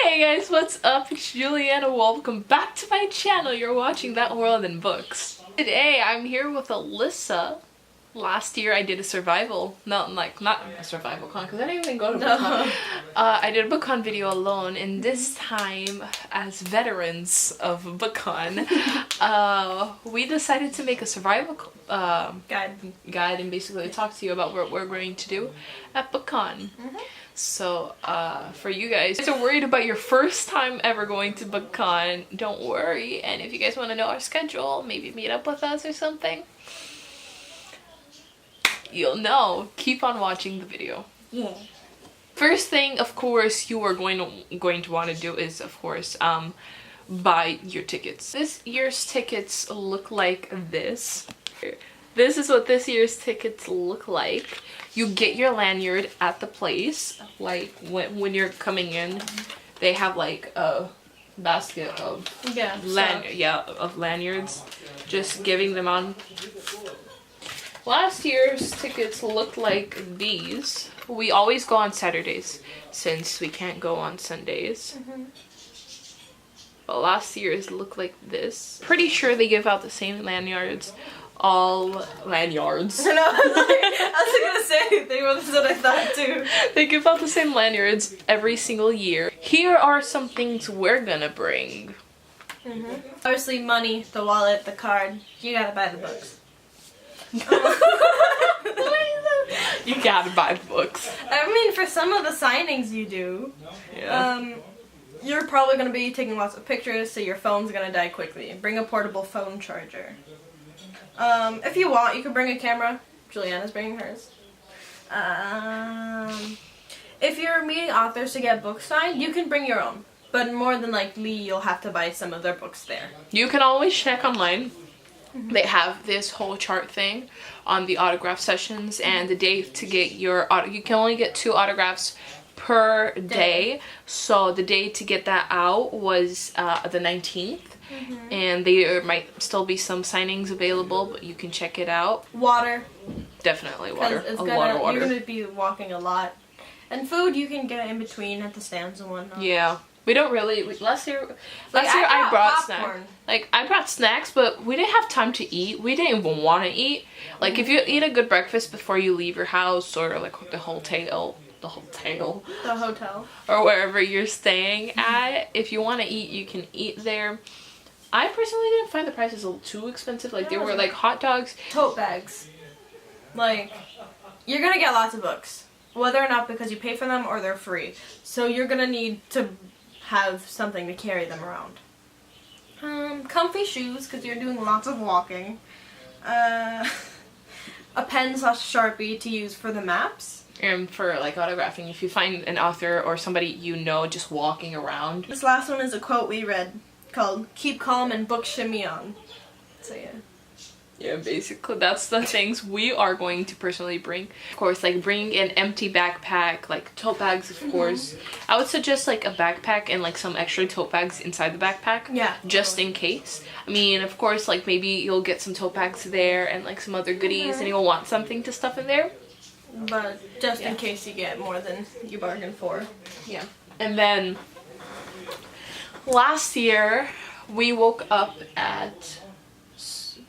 Hey guys, what's up? It's Juliana. Welcome back to my channel. You're watching That World in Books. Today I'm here with Alyssa. Last year I did a survival, not a survival con because I didn't even go to Bookcon. I did a Bookcon video alone, and this time as veterans of Bookcon, we decided to make a survival guide and basically talk to you about what we're going to do at Bookcon. So for you guys who are worried about your first time ever going to Bookcon, don't worry. And if you guys want to know our schedule, maybe meet up with us or something, you'll know. Keep on watching the video. Yeah. First thing, of course, you are going to want to do is, of course, buy your tickets. This year's tickets look like this. This is what this year's tickets look like. You get your lanyard at the place. Like when you're coming in, they have like a basket of lanyards. Just giving them on. Last year's tickets looked like these. We always go on Saturdays since we can't go on Sundays. But last year's looked like this. Pretty sure they give out the same lanyards. All lanyards. No, I was gonna say anything, but that's what I thought too. They give out the same lanyards every single year. Here are some things we're gonna bring. Obviously money, the wallet, the card. You gotta buy the books. You gotta buy the books. I mean, for some of the signings you do. Yeah. You're probably gonna be taking lots of pictures, so your phone's gonna die quickly. Bring a portable phone charger. If you want, you can bring a camera. Juliana's bringing hers. If you're meeting authors to get books signed, you can bring your own. But more than likely, you'll have to buy some of their books there. You can always check online. They have this whole chart thing on the autograph sessions and the day to get your you can only get 2 autographs per day. So the day to get that out was the 19th. And there might still be some signings available, but you can check it out. Water. Definitely water. A lot of water. You're going to be walking a lot. And food you can get in between at the stands and whatnot. Yeah. We don't really, last year I brought snacks. Like, I brought snacks, but we didn't have time to eat. We didn't even want to eat. Like, if you eat a good breakfast before you leave your house or, like, the hotel, or wherever you're staying at, if you want to eat, you can eat there. I personally didn't find the prices a little too expensive. Like, they were, like, hot dogs. Tote bags. Like, you're going to get lots of books. Whether or not because you pay for them or they're free. So you're going to need to have something to carry them around. Comfy shoes, because you're doing lots of walking. A pen/Sharpie to use for the maps. And for, like, autographing, if you find an author or somebody you know just walking around. This last one is a quote we read called, "Keep calm and book shimmy on." So yeah. Yeah, basically that's the things we are going to personally bring. Of course, like, bring an empty backpack, like tote bags, of course. I would suggest like a backpack and like some extra tote bags inside the backpack. Yeah. Just in case. I mean, of course, like maybe you'll get some tote bags there and like some other goodies and you'll want something to stuff in there. But just in case you get more than you bargained for. Yeah. And then last year we woke up at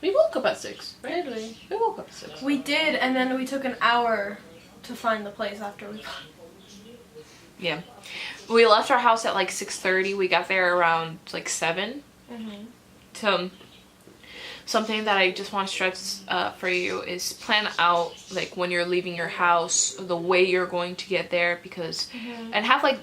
6, right? Did we? We woke up at 6. We did, and then we took an hour to find the place after we got. Yeah. We left our house at like 6:30. We got there around like 7. So something that I just want to stress for you is plan out like when you're leaving your house, the way you're going to get there, because and have like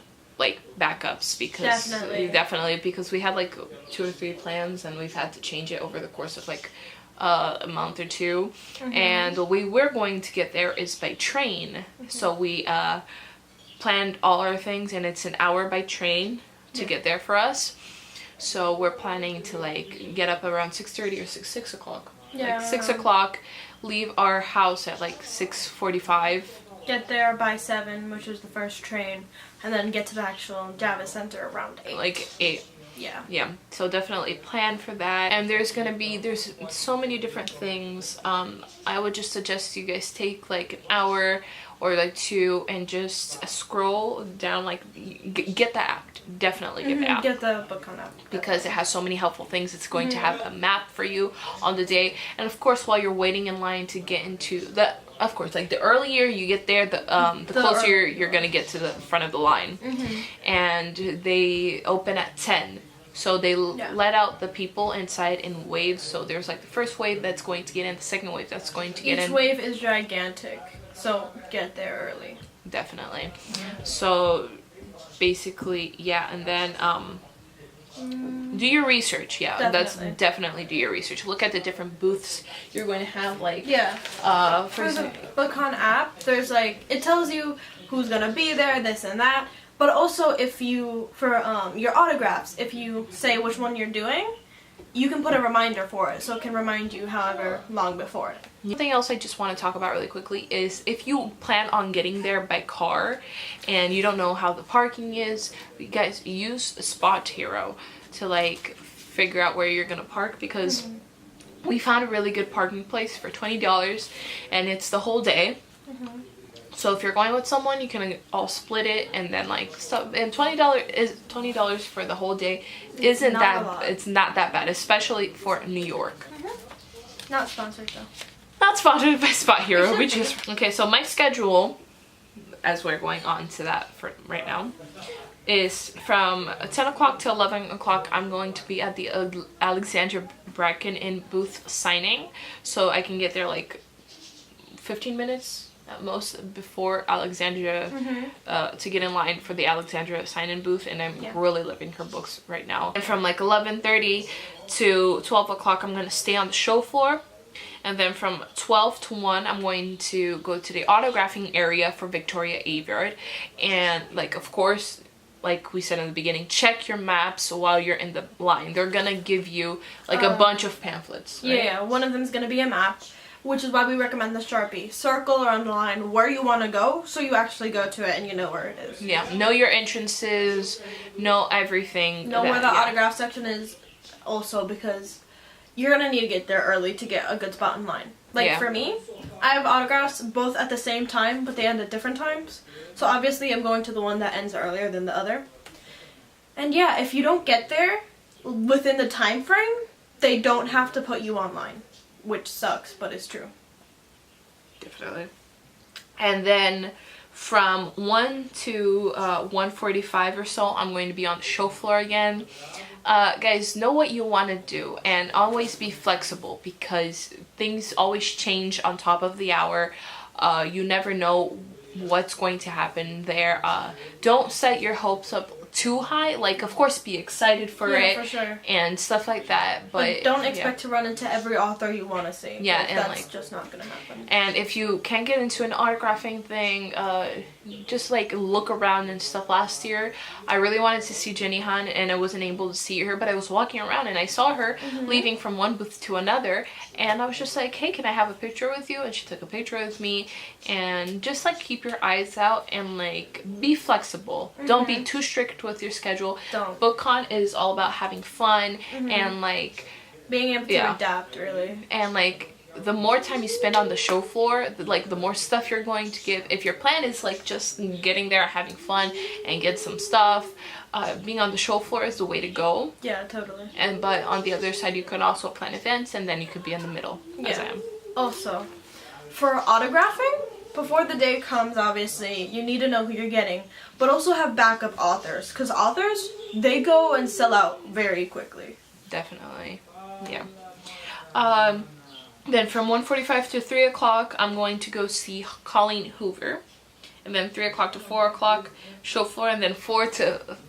backups, because definitely because we had like 2 or 3 plans and we've had to change it over the course of like a month or 2. And the way we're going to get there is by train. So we planned all our things and it's an hour by train to get there for us. So we're planning to like get up around 6:30 or 6 o'clock. Yeah. Like 6 o'clock, leave our house at like 6:45. Get there by 7, which is the first train, and then get to the actual Java Center around 8. Like 8. Yeah. Yeah. So definitely plan for that. And there's so many different things. I would just suggest you guys take like an hour or like 2 and just scroll down, like get the app. Definitely get the app. Get the Bookcon app. Because it has so many helpful things. It's going to have a map for you on the day. And of course, while you're waiting in line to get into the, of course, like the earlier you get there, the closer you're going to get to the front of the line. And they open at 10. So they let out the people inside in waves. So there's like the first wave that's going to get in, the second wave that's going to get in. Each wave is gigantic. So get there early. Definitely. So basically, yeah, and then do your research. Yeah, Definitely. that's definitely do your research. Look at the different booths you're going to have, like for the Bookcon app, there's like, it tells you who's gonna be there, this and that. But also, if you for your autographs, if you say which one you're doing, you can put a reminder for it, so it can remind you however long before it. Something else I just want to talk about really quickly is if you plan on getting there by car and you don't know how the parking is, you guys use Spot Hero to like figure out where you're gonna park, because we found a really good parking place for $20 and it's the whole day. So if you're going with someone, you can all split it, and then like stuff. And $20 for the whole day isn't that, it's not that bad, especially for New York. Not sponsored though. Not sponsored by Spot Hero, which is okay. So my schedule, as we're going on to that for right now, is from 10 o'clock to 11 o'clock. I'm going to be at the Alexandra Bracken in booth signing, so I can get there like 15 minutes at most before Alexandria to get in line for the Alexandria sign-in booth, and I'm really loving her books right now. And from like 11:30 to 12 o'clock I'm going to stay on the show floor, and then from 12 to 1 I'm going to go to the autographing area for Victoria Aveyard. And like, of course, like we said in the beginning, check your maps while you're in the line. They're gonna give you like a bunch of pamphlets, right? Yeah, one of them is gonna be a map, which is why we recommend the Sharpie. Circle or underline where you want to go, so you actually go to it and you know where it is. Yeah, know your entrances, know everything. Know where the autograph section is also, because you're going to need to get there early to get a good spot in line. Like for me, I have autographs both at the same time, but they end at different times. So obviously I'm going to the one that ends earlier than the other. And yeah, if you don't get there within the time frame, they don't have to put you online. Which sucks, but it's true. Definitely. And then from 1 to 1:45 or so, I'm going to be on the show floor again. Guys, know what you want to do and always be flexible, because things always change on top of the hour. You never know what's going to happen there. Don't set your hopes up too high. Like, of course, be excited for it, for sure, and stuff like that, but don't expect to run into every author you want to see. Yeah, like, and that's like, just not gonna happen. And if you can't get into an autographing thing, just like look around and stuff. Last year I really wanted to see Jenny Han and I wasn't able to see her, but I was walking around and I saw her leaving from one booth to another, and I was just like, hey, can I have a picture with you? And she took a picture with me. And just like keep your eyes out and like be flexible. Don't be too strict with your schedule. Don't. Bookcon is all about having fun and like being able to adapt, really. And like the more time you spend on the show floor, the more stuff you're going to give. If your plan is like just getting there, having fun and get some stuff, being on the show floor is the way to go. Yeah, totally. But on the other side, you could also plan events, and then you could be in the middle, as I am. Also, for autographing, before the day comes, obviously, you need to know who you're getting, but also have backup authors, because authors, they go and sell out very quickly. Definitely, yeah. Then from 1:45 to 3 o'clock, I'm going to go see Colleen Hoover. And then 3 o'clock to 4 o'clock, show floor, and then 4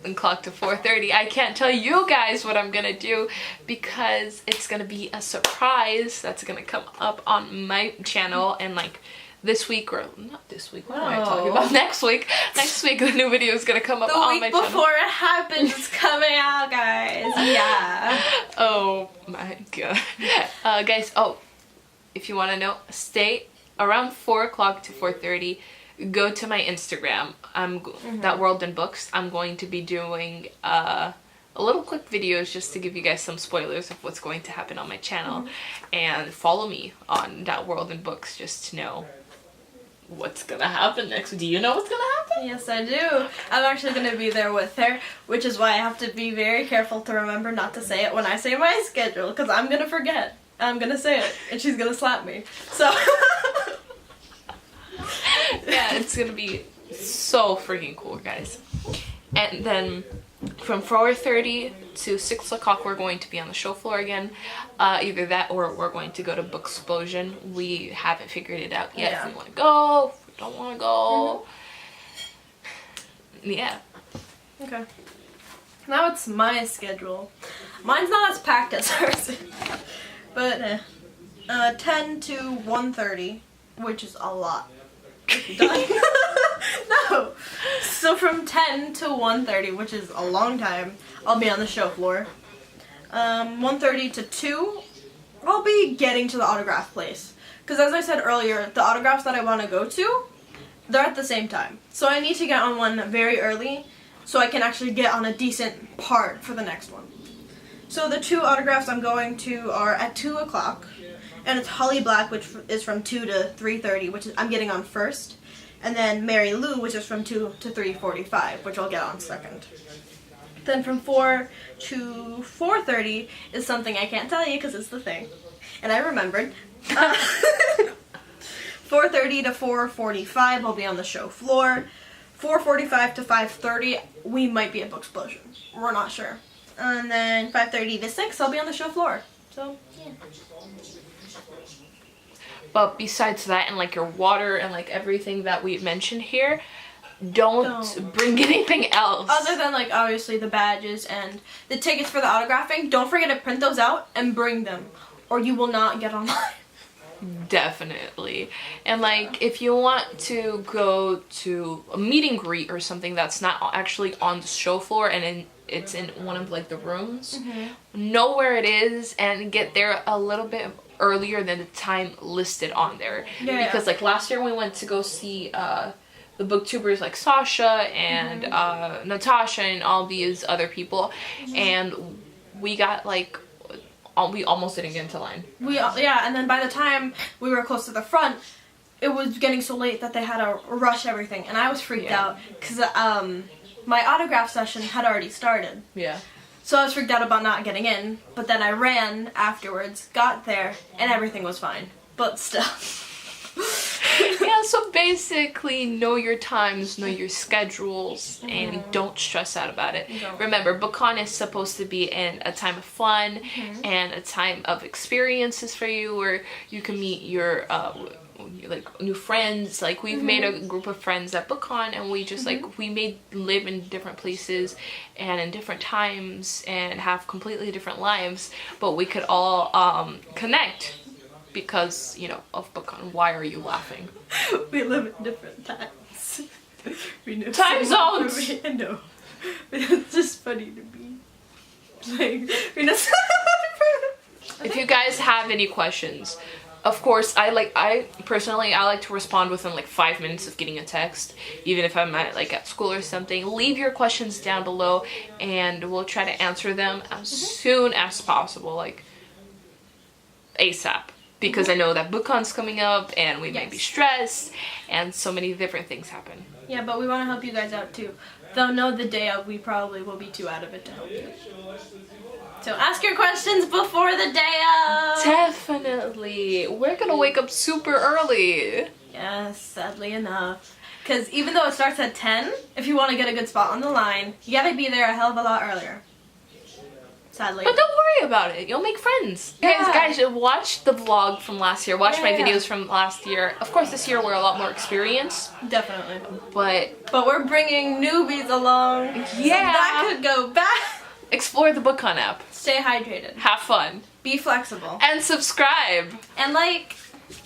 o'clock to 4:30. I can't tell you guys what I'm gonna do because it's gonna be a surprise that's gonna come up on my channel. And like this week, or not this week, what am I talking about? Next week. Next week the new video is gonna come up on my channel. The week before it happens, it's coming out, guys. Yeah. Oh my god. Guys, if you want to know, stay around 4 o'clock to 4:30. Go to my Instagram. That World in Books. I'm going to be doing a little quick videos just to give you guys some spoilers of what's going to happen on my channel. And follow me on That World in Books just to know what's gonna happen next. Do you know what's gonna happen? Yes, I do. I'm actually going to be there with her, which is why I have to be very careful to remember not to say it when I say my schedule, because I'm going to forget. I'm going to say it, and she's going to slap me. So... Yeah, it's gonna be so freaking cool, guys. And then from 4:30 to 6 o'clock, we're going to be on the show floor again. Either that or we're going to go to Booksplosion. We haven't figured it out yet. Yeah. If we want to go, if we don't want to go. Yeah. Okay. Now it's my schedule. Mine's not as packed as hers. But 10 to 1:30, which is a lot. Done. No. So from 10 to 1:30, which is a long time, I'll be on the show floor. 1:30 to 2, I'll be getting to the autograph place. Because as I said earlier, the autographs that I want to go to, they're at the same time. So I need to get on one very early so I can actually get on a decent part for the next one. So the 2 autographs I'm going to are at 2 o'clock. And it's Holly Black, which is from 2 to 3:30, which is, I'm getting on first. And then Mary Lou, which is from 2 to 3:45, which I'll get on second. Then from 4 to 4:30 is something I can't tell you because it's the thing. And I remembered. 4:30 to 4:45, I'll be on the show floor. 4:45 to 5:30, we might be at Booksplosion. We're not sure. And then 5:30 to 6, I'll be on the show floor. So, yeah. But besides that, and like your water and like everything that we mentioned here, don't bring anything else. Other than like obviously the badges and the tickets for the autographing, don't forget to print those out and bring them, or you will not get online. Definitely. And like if you want to go to a meet and greet or something that's not actually on the show floor and it's in one of like the rooms, know where it is and get there a little bit earlier than the time listed on there. Yeah. Because like last year we went to go see the booktubers like Sasha and Natasha and all these other people, and we got like we almost didn't get into line. Yeah, and then by the time we were close to the front, it was getting so late that they had to rush everything, and I was freaked out because my autograph session had already started. Yeah. So I was freaked out about not getting in, but then I ran afterwards, got there, and everything was fine. But still. Yeah, so basically know your times, know your schedules, and don't stress out about it. Remember, Bookcon is supposed to be a time of fun and a time of experiences for you where you can meet your like new friends. Like we've made a group of friends at Bookcon, and we just like we live in different places and in different times and have completely different lives, but we could all connect because, you know, of Bookcon. Why are you laughing? We live in different times. We know time zones. I know. It's just funny to me. Like, we know. If you guys have any questions, of course, I personally like to respond within like 5 minutes of getting a text, even if I'm at school or something. Leave your questions down below, and we'll try to answer them as soon as possible, like ASAP. Because I know that Bookcon's coming up, and we might be stressed, and so many different things happen. Yeah, but we want to help you guys out too. Though no, the day of, we probably will be too out of it to help you. So ask your questions before the day of. Definitely. We're gonna wake up super early. Yes, sadly enough. Because even though it starts at 10, if you want to get a good spot on the line, you gotta be there a hell of a lot earlier. Sadly. But don't worry about it. You'll make friends. Yeah. Guys, watch the vlog from last year. Watch my videos from last year. Of course, this year we're a lot more experienced. Definitely. But we're bringing newbies along. Yeah. So that could go bad. Explore the Bookcon app. Stay hydrated. Have fun. Be flexible. And subscribe. And like.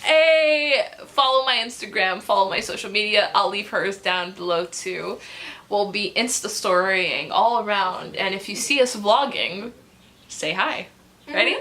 Hey, follow my Instagram, follow my social media. I'll leave hers down below too. We'll be Insta storying all around. And if you see us vlogging, say hi. Ready?